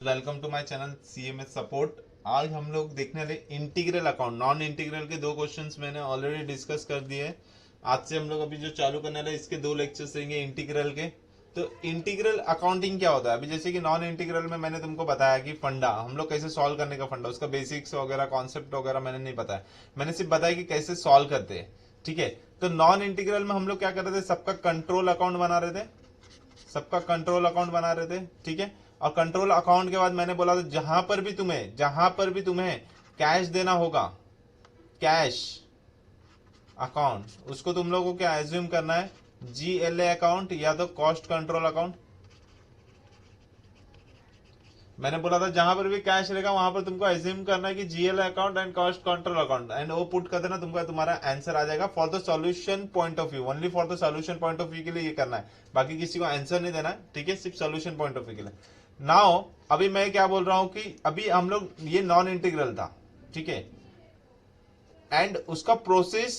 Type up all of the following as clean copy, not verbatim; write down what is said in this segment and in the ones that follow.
Welcome to my channel CMS support. आज हम लोग देखने वाले इंटीग्रल अकाउंट। नॉन इंटीग्रल के दो क्वेश्चंस मैंने ऑलरेडी डिस्कस कर दिए हैं। आज से हम लोग अभी जो चालू करने वाले इसके दो लेक्चर्स रहेंगे इंटीग्रल के। तो इंटीग्रल अकाउंटिंग क्या होता है? अभी जैसे कि नॉन इंटीग्रल में मैंने तुमको बताया कि फंडा हम लोग कैसे सॉल्व करने का, फंडा उसका बेसिक्स वगैरह कॉन्सेप्ट वगैरह मैंने नहीं बताया। मैंने सिर्फ बताया कि कैसे सॉल्व करते हैं। ठीक है, तो नॉन इंटीग्रल में हम लोग क्या कर रहे थे, सबका कंट्रोल अकाउंट बना रहे थे, सबका कंट्रोल अकाउंट बना रहे थे। ठीक है, और कंट्रोल अकाउंट के बाद मैंने बोला था जहां पर भी तुम्हें कैश देना होगा, कैश अकाउंट, उसको तुम लोगों को क्या एज्यूम करना है, जीएलए अकाउंट या तो कॉस्ट कंट्रोल अकाउंट। मैंने बोला था जहां पर भी कैश रहेगा वहां पर तुमको एज्यूम करना है कि GLA account and cost control account, and वो पुट कर देना, तुमको तुम्हारा आंसर आ जाएगा। For the solution point of view, only for the solution point of view के लिए ये करना है, बाकी किसी को आंसर नहीं देना है। ठीक है, सिर्फ सॉल्यूशन पॉइंट ऑफ व्यू के लिए। नाउ अभी मैं क्या बोल रहा हूं कि अभी हम लोग ये नॉन इंटीग्रल था, ठीक है, एंड उसका प्रोसेस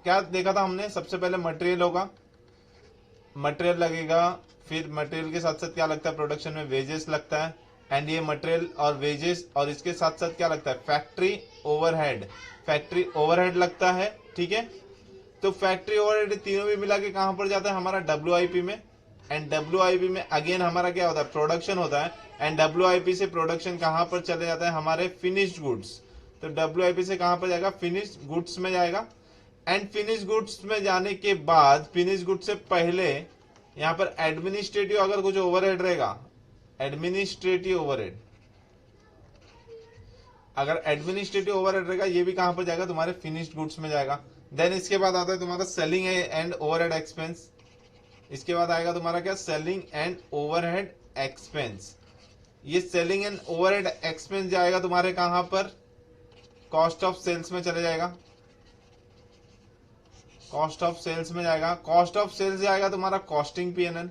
क्या देखा था हमने। सबसे पहले मटेरियल होगा, मटेरियल लगेगा, फिर मटेरियल के साथ साथ क्या लगता है प्रोडक्शन में, वेजेस लगता है, एंड ये मटेरियल और वेजेस और इसके साथ साथ क्या लगता है, फैक्ट्री ओवरहेड, फैक्ट्री ओवरहेड लगता है। ठीक है, तो फैक्ट्री ओवरहेड तीनों भी मिला के कहां पर जाता है, हमारा डब्ल्यू में, एंड डब्ल्यू में अगेन हमारा क्या होता है, प्रोडक्शन होता है, एंड डब्ल्यू से प्रोडक्शन कहां पर चले जाता है, हमारे फिनिश्ड गुड्स। तो डब्ल्यू से कहां पर जाएगा, फिनिश्ड गुड्स में जाएगा, एंड फिनिश गुड्स में जाने के बाद, फिनिश गुड्स से पहले यहां पर एडमिनिस्ट्रेटिव अगर कुछ ओवरहेड रहेगा, एडमिनिस्ट्रेटिव ओवरहेड, अगर एडमिनिस्ट्रेटिव ओवरहेड रहेगा ये भी कहां पर जाएगा, तुम्हारे फिनिश्ड गुड्स में जाएगा। देन इसके बाद आता है तुम्हारा सेलिंग एंड ओवरहेड एक्सपेंस। इसके बाद आएगा तुम्हारा क्या, सेलिंग एंड ओवरहेड एक्सपेंस। ये सेलिंग एंड ओवरहेड एक्सपेंस जाएगा तुम्हारे कहां पर, कॉस्ट ऑफ सेल्स में चले जाएगा, कॉस्ट ऑफ सेल्स में जाएगा। कॉस्ट ऑफ सेल्स जाएगा तुम्हारा कॉस्टिंग पीएनएल।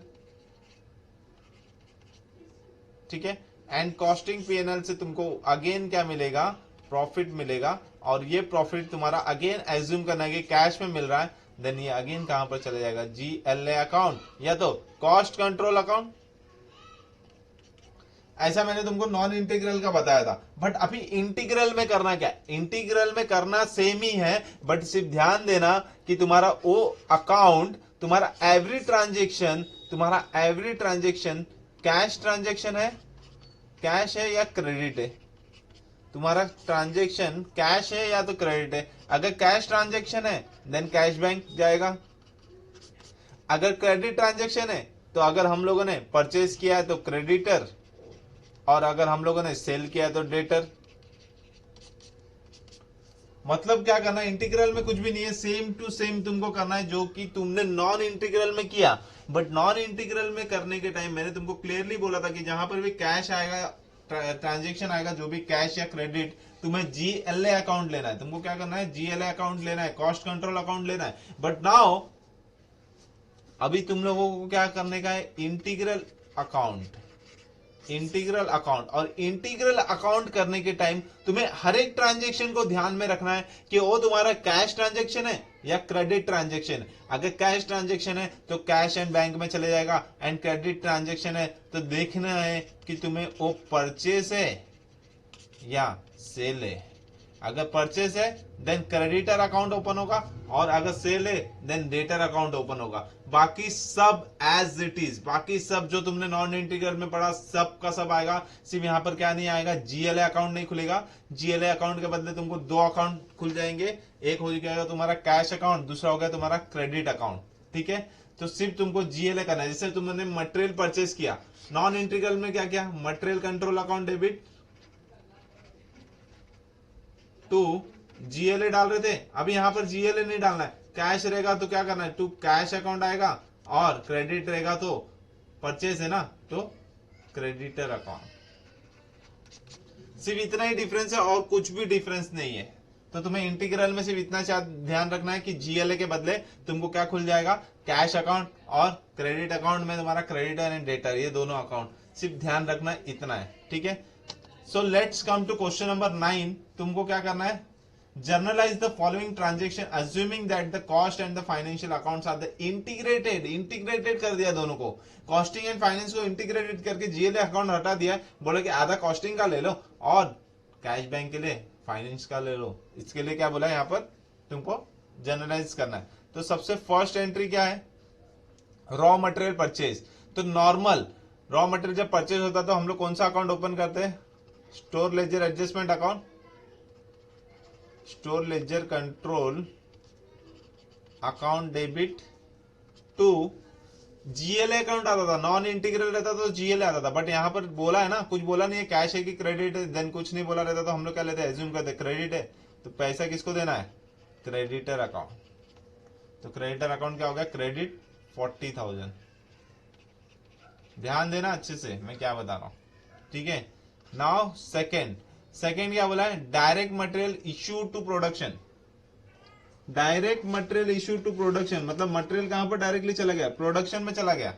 ठीक है, एंड कॉस्टिंग पीएनएल से तुमको अगेन क्या मिलेगा, प्रॉफिट मिलेगा, और ये प्रॉफिट तुम्हारा अगेन एज्यूम करना है कि कैश में मिल रहा है। देन ये अगेन कहां पर चले जाएगा, जीएलए अकाउंट या तो कॉस्ट कंट्रोल अकाउंट। ऐसा मैंने तुमको नॉन इंटीग्रल का बताया था, बट अभी इंटीग्रल में करना क्या, इंटीग्रल में करना सेम ही है, बट सिर्फ ध्यान देना कि तुम्हारा वो अकाउंट, तुम्हारा एवरी ट्रांजेक्शन, तुम्हारा एवरी ट्रांजेक्शन कैश ट्रांजेक्शन है, कैश है या क्रेडिट है, तुम्हारा ट्रांजेक्शन कैश है या तो क्रेडिट है। अगर कैश ट्रांजेक्शन है देन कैश बैंक जाएगा, अगर क्रेडिट ट्रांजेक्शन है तो अगर हम लोगों ने परचेज किया है तो क्रेडिटर, और अगर हम लोगों ने सेल किया है तो डेटर। मतलब क्या करना है, इंटीग्रल में कुछ भी नहीं है, सेम टू सेम तुमको करना है जो कि तुमने नॉन इंटीग्रल में किया। बट नॉन इंटीग्रल में करने के टाइम मैंने तुमको क्लियरली बोला था कि जहां पर भी कैश आएगा, ट्रांजेक्शन आएगा, जो भी कैश या क्रेडिट, तुम्हें जीएलए अकाउंट लेना है। तुमको क्या करना है, जीएलए अकाउंट लेना है, कॉस्ट कंट्रोल अकाउंट लेना है। बट नाउ अभी तुम लोगों को क्या करने का है, इंटीग्रल अकाउंट, इंटीग्रल अकाउंट। और इंटीग्रल अकाउंट करने के टाइम तुम्हें हर एक ट्रांजेक्शन को ध्यान में रखना है कि वो तुम्हारा कैश ट्रांजेक्शन है या क्रेडिट ट्रांजेक्शन। अगर कैश ट्रांजेक्शन है तो कैश एंड बैंक में चले जाएगा, एंड क्रेडिट ट्रांजेक्शन है तो देखना है कि तुम्हें वो परचेस है या सेल है। अगर परचेस है देन क्रेडिटर अकाउंट ओपन होगा, और अगर सेल है देन डेटर अकाउंट ओपन होगा। बाकी सब एज इट इज, बाकी सब जो तुमने नॉन इंटीग्रल में पढ़ा सब का सब आएगा। सिर्फ यहां पर क्या नहीं आएगा, जीएलए अकाउंट नहीं खुलेगा। जीएलए अकाउंट के बदले तुमको दो अकाउंट खुल जाएंगे, एक हो जाएगा तुम्हारा कैश अकाउंट, दूसरा हो गया तुम्हारा क्रेडिट अकाउंट। ठीक है, तो सिर्फ तुमको जीएलए करना है। जैसे तुमने मटेरियल परचेस किया, नॉन इंटीग्रल में क्या किया, material control account debit to GLA डाल रहे थे। अभी यहां पर जीएलए नहीं डालना है, कैश रहेगा तो क्या करना है, टू कैश अकाउंट आएगा, और क्रेडिट रहेगा तो परचेज है ना, तो क्रेडिटर अकाउंट। सिर्फ इतना ही डिफरेंस है और कुछ भी डिफरेंस नहीं है। तो तुम्हें इंटीग्रल में सिर्फ इतना ध्यान रखना है कि जीएलए के बदले तुमको क्या खुल जाएगा, कैश अकाउंट, और क्रेडिट अकाउंट में तुम्हारा क्रेडिटर एंड डेटर, ये दोनों अकाउंट। सिर्फ ध्यान रखना है, इतना है। ठीक है, so let's come to question number 9। तुमको क्या करना है, journalise the following transaction assuming that the cost and the financial accounts are the integrated कर दिया दोनों को, कॉस्टिंग एंड फाइनेंस को इंटीग्रेटेड करके जीएलए अकाउंट हटा दिया, बोले कि आधा कॉस्टिंग का ले लो और कैश बैंक के लिए फाइनेंस का ले लो। इसके लिए क्या बोला यहाँ पर तुमको जनरलाइज करना है। तो सबसे फर्स्ट एंट्री क्या है, रॉ मटेरियल परचेज। तो नॉर्मल रॉ मटेरियल जब परचेज होता है तो हम लोग कौन सा अकाउंट ओपन करते हैं, store ledger adjustment account, store ledger control account debit to GLA account आता था, नॉन इंटीग्रल रहता तो जीएलए आता था, बट यहां पर बोला है ना, कुछ बोला नहीं है कैश है कि क्रेडिट है, देन कुछ नहीं बोला रहता तो हम लोग क्या लेते हैं, एज्यूम करते क्रेडिट है, तो पैसा किसको देना है, क्रेडिटर अकाउंट। तो क्रेडिटर अकाउंट क्या हो गया, क्रेडिट 40,000। ध्यान देना अच्छे से मैं क्या बता रहा हूं, ठीक है। नाउ सेकेंड क्या बोला है, direct material issue to production. Direct material issue to production मतलब मटेरियल कहां पर डायरेक्टली चला गया, प्रोडक्शन में चला गया,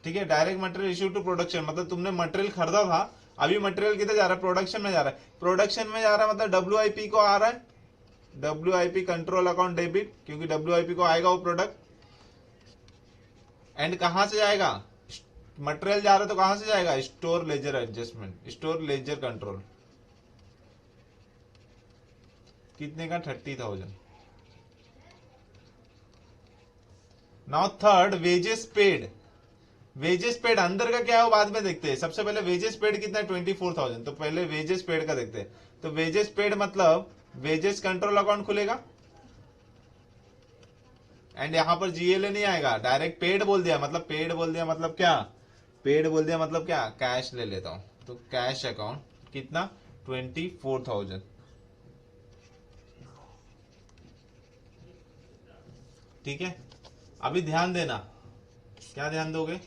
ठीक है। Direct material issue to production मतलब तुमने मटेरियल खरीदा था, अभी मटेरियल किधर जा रहा है, प्रोडक्शन में जा रहा है, प्रोडक्शन में जा रहा है मतलब डब्ल्यूआईपी को आ रहा है, डब्ल्यूआईपी कंट्रोल अकाउंट डेबिट, क्योंकि डब्ल्यूआईपी को आएगा वो प्रोडक्ट। एंड कहां से जाएगा, मटेरियल जा रहा है तो कहां से जाएगा, store ledger adjustment, store ledger control, कितने का, 30,000। Now third wages paid. Wages paid अंदर का क्या है वो बाद में देखते हैं, सबसे पहले वेजेस पेड कितना है, 24,000। तो पहले वेजेस पेड का देखते हैं। तो वेजेस पेड मतलब वेजेस कंट्रोल अकाउंट खुलेगा एंड यहां पर जीएलए नहीं आएगा, डायरेक्ट पेड बोल दिया मतलब, पेड बोल दिया मतलब क्या, पेड बोल दिया मतलब क्या, कैश ले लेता हूं। तो कैश अकाउंट कितना, 24,000, ठीक है। अभी ध्यान देना, क्या ध्यान दोगे,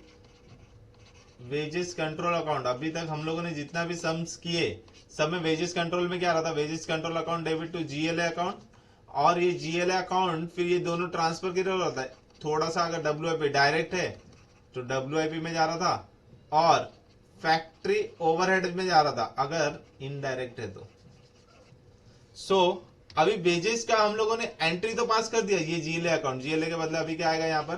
वेजेस कंट्रोल अकाउंट, अभी तक हम लोगों ने जितना भी सम्स किए सब में वेजेस कंट्रोल में क्या रहा था, wages control account debit to GLA account, और ये जीएलए अकाउंट फिर ये दोनों ट्रांसफर किधर रहता है, थोड़ा सा अगर डब्ल्यूआईपी डायरेक्ट है तो डब्ल्यूआईपी में जा रहा था, और फैक्ट्री ओवरहेड में जा रहा था अगर इनडायरेक्ट है तो। सो अभी वेजेस का हम लोगों ने एंट्री तो पास कर दिया, ये जीएलए अकाउंट, जीएलए के बदले अभी क्या आएगा यहाँ पर,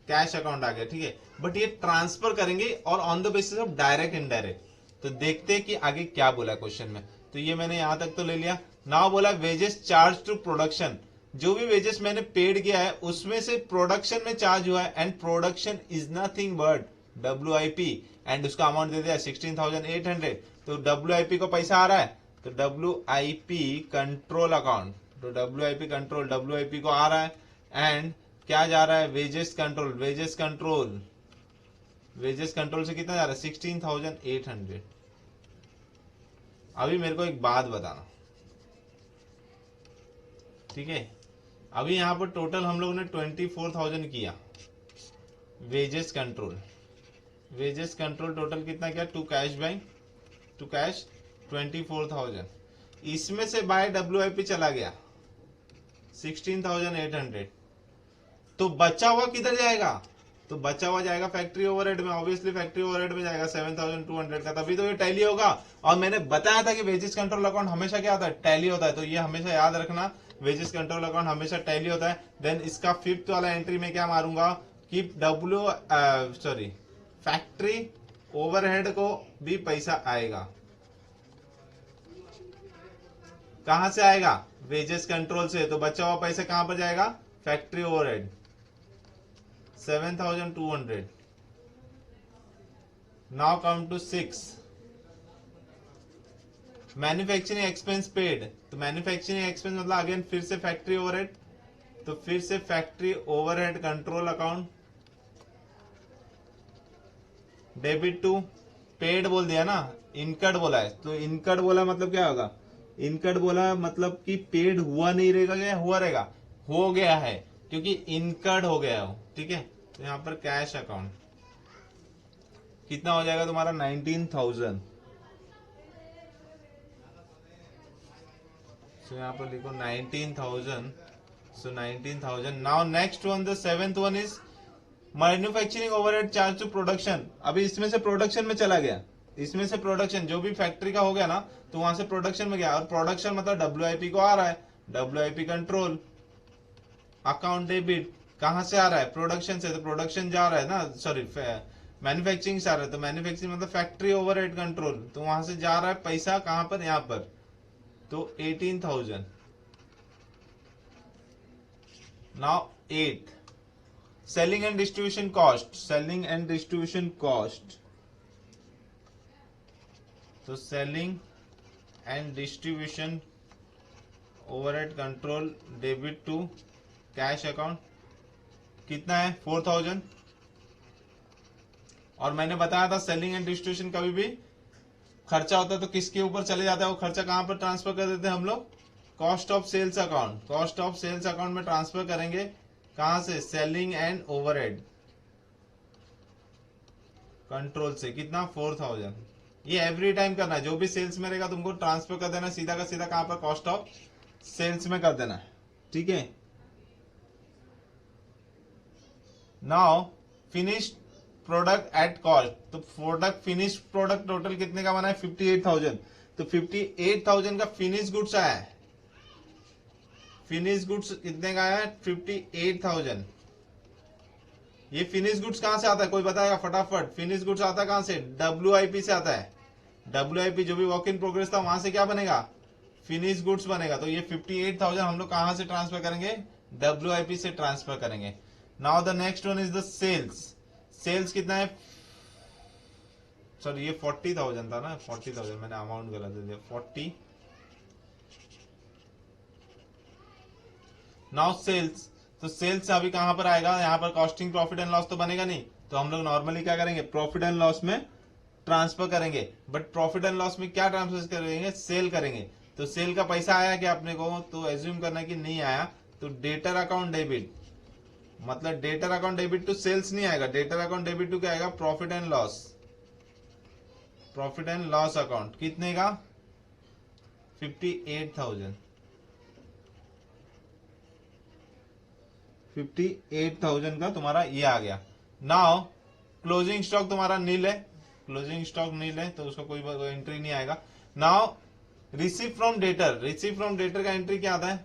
कैश अकाउंट आ गया, ठीक है। बट ये ट्रांसफर करेंगे और on the basis of direct indirect. तो देखते हैं कि आगे क्या बोला क्वेश्चन में। तो ये मैंने यहां तक तो ले लिया। नाउ बोला वेजेस चार्ज टू प्रोडक्शन, जो भी वेजेस मैंने पेड किया है उसमें से प्रोडक्शन में चार्ज हुआ है, and production is nothing but WIP, and उसका अमाउंट दे दिया 16,800। तो डब्ल्यूआईपी को पैसा आ रहा है, तो डब्ल्यूआईपी कंट्रोल अकाउंट, तो डब्ल्यूआईपी कंट्रोल डब्ल्यूआईपी को आ रहा है, एंड क्या जा रहा है, wages control, wages control, wages control से कितना जा रहा है, 16,800। अभी मेरे को एक बात बताना, ठीक है। अभी यहां पर टोटल हम लोगों ने 24,000 किया wages control, wages control total कितना किया, to cash bank, to cash 24,000, इसमें से बाय डब्ल्यूआईपी चला गया 16,800। तो बचा हुआ किधर जाएगा, तो बचा हुआ जाएगा फैक्ट्री ओवरहेड में, ऑब्वियसली फैक्ट्री ओवरहेड में जाएगा 7,200 का, तभी तो ये टैली होगा। और मैंने बताया था कि वेजेस कंट्रोल अकाउंट हमेशा क्या होता है, टैली होता है, तो ये हमेशा याद रखना, वेजेस कंट्रोल अकाउंट हमेशा टैली होता है। देन इसका फिफ्थ वाला एंट्री में क्या मारूंगा कि फैक्ट्री ओवरहेड को भी पैसा आएगा, कहां से आएगा, वेजेस कंट्रोल से, तो बचा हुआ पैसा कहां पर जाएगा, factory overhead 7,200। Now come to 6 manufacturing expense paid. तो मैन्युफैक्चरिंग एक्सपेंस मतलब अगेन फिर से फैक्ट्री ओवरहेड, तो फिर से factory overhead control account debit to paid बोल दिया ना, इनकट बोला है, तो इनकट बोला मतलब क्या होगा, इनकट बोला मतलब कि पेड हुआ नहीं रहेगा, क्या हुआ रहेगा, हो गया है, क्योंकि इनकट हो गया हो, ठीक है। तो यहां पर कैश अकाउंट कितना हो जाएगा तुम्हारा, 19,000। सो यहां पर लिखो 19,000, so 19,000। Now next one, the seventh one is manufacturing overhead charge to production. अभी इसमें से प्रोडक्शन में चला गया, इसमें से प्रोडक्शन जो भी फैक्ट्री का हो गया ना, तो वहां से प्रोडक्शन में गया, और प्रोडक्शन मतलब डब्ल्यूआईपी को आ रहा है, डब्ल्यूआईपी कंट्रोल अकाउंट डेबिट कहां से आ रहा है, प्रोडक्शन से, तो प्रोडक्शन जा रहा है ना, सॉरी मैन्युफैक्चरिंग से आ रहा है, तो मैन्युफैक्चरिंग मतलब फैक्ट्री ओवरहेड कंट्रोल, तो वहां से जा रहा है पैसा कहां पर, यहां पर, तो 18,000। Now 8 selling and distribution cost, selling and distribution cost, तो selling and distribution overhead control debit to cash account कितना है 4,000। और मैंने बताया था सेलिंग एंड डिस्ट्रीब्यूशन कभी भी खर्चा होता है तो किसके ऊपर चले जाता है, वो खर्चा कहां पर ट्रांसफर कर देते हैं हम लोग, cost of sales account, cost of sales account में ट्रांसफर करेंगे, कहां से, सेलिंग एंड ओवरहेड कंट्रोल से, कितना 4,000। ये एवरी टाइम करना है, जो भी सेल्स में रहेगा तुमको ट्रांसफर कर देना सीधा का सीधा कहां पर, कॉस्ट ऑफ सेल्स में कर देना है, ठीक है। Now finished product at cost, तो प्रोडक्ट फिनिश प्रोडक्ट टोटल कितने का बना है 58,000, तो 58,000 का फिनिश गुड्स आया है, फिनिश गुड्स कितने का आया है 58,000। ये फिनिश गुड्स कहां से आता है, कोई बताएगा फटाफट, फिनिश गुड्स आता है कहां से, डब्ल्यूआईपी से आता है, डब्ल्यूआईपी जो भी वर्क इन प्रोग्रेस था वहां से क्या बनेगा, फिनिश गुड्स बनेगा, तो ये 58,000 हम लोग कहां से ट्रांसफर करेंगे, डब्ल्यूआईपी से ट्रांसफर करेंगे। Now the next one is the sales, sales कितना है, सॉरी ये 40,000 था ना, 40,000 मैंने अमाउंट गलत दे दिया, 40। नाउ सेल्स, तो सेल्स अभी कहां पर आएगा, यहां पर कॉस्टिंग प्रॉफिट एंड लॉस तो बनेगा नहीं, तो हम लोग नॉर्मली क्या करेंगे, प्रॉफिट एंड लॉस में ट्रांसफर करेंगे, बट प्रॉफिट एंड लॉस में क्या ट्रांसफर करेंगे, सेल करेंगे, तो सेल का पैसा आया क्या अपने को, तो एज्यूम करना कि नहीं आया, तो डेटर अकाउंट डेबिट, मतलब debtor account debit to sales नहीं आएगा, डेटर अकाउंट डेबिट टू क्या आएगा, profit and loss, profit and loss account कितने का 58,000, 58,000 का तुम्हारा ये आ गया। नाउ क्लोजिंग स्टॉक तुम्हारा नील है, क्लोजिंग स्टॉक नील है तो उसका कोई एंट्री नहीं आएगा। Now receive from debtor, receive from debtor का एंट्री क्या आता है,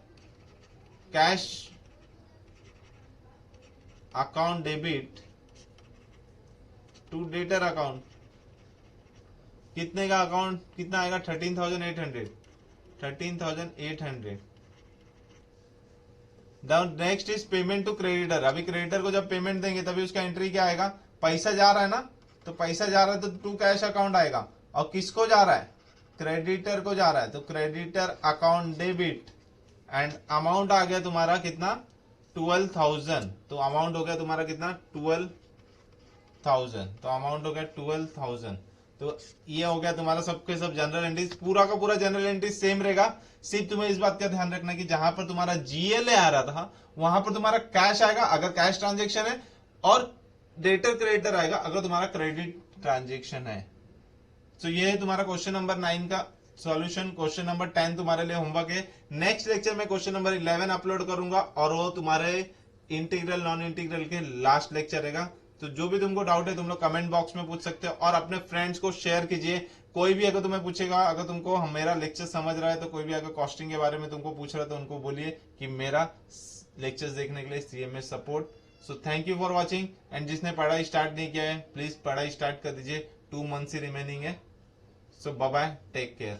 cash account debit to debtor account, कितने का अकाउंट कितना आएगा 13,800, 13,800। Next is payment to creditor, अभी क्रेडिटर को जब पेमेंट देंगे तभी उसका एंट्री क्या आएगा, पैसा जा रहा है ना, तो पैसा जा रहा है तो टू कैश अकाउंट आएगा, और किसको जा रहा है, क्रेडिटर को जा रहा है, तो creditor account debit, and amount आ गया तुम्हारा कितना 12,000, तो अमाउंट हो गया तुम्हारा कितना 12,000, तो अमाउंट हो गया 12,000। तो ये हो गया तुम्हारा सबके सब जनरल एंट्रीज, पूरा का पूरा जनरल एंट्रीज सेम रहेगा, सिर्फ तुम्हें इस बात का ध्यान रखना कि जहां पर तुम्हारा जीएलए आ रहा था वहां पर तुम्हारा कैश आएगा अगर कैश ट्रांजेक्शन है, और डेटर क्रेडिटर आएगा अगर तुम्हारा क्रेडिट ट्रांजेक्शन है। तो ये है तुम्हारा क्वेश्चन नंबर 9 का सॉल्यूशन। क्वेश्चन नंबर 10 तुम्हारे लिए होमवर्क है, नेक्स्ट लेक्चर में क्वेश्चन नंबर 11 अपलोड करूंगा, और वो तुम्हारे इंटीग्रल नॉन इंटीग्रल के लास्ट लेक्चर रहेगा। तो जो भी तुमको डाउट है तुम लोग कमेंट बॉक्स में पूछ सकते हो, और अपने फ्रेंड्स को शेयर कीजिए। कोई भी अगर तुम्हें पूछेगा, अगर तुमको मेरा लेक्चर समझ रहा है, तो कोई भी अगर कॉस्टिंग के बारे में तुमको पूछ रहा है तो उनको बोलिए कि मेरा लेक्चर्स देखने के लिए CMS support. So thank you for watching, and जिसने पढ़ाई स्टार्ट नहीं किया है प्लीज पढ़ाई स्टार्ट कर दीजिए, 2 मंथ्स ही रिमेनिंग है। सो बाय बाय, टेक केयर।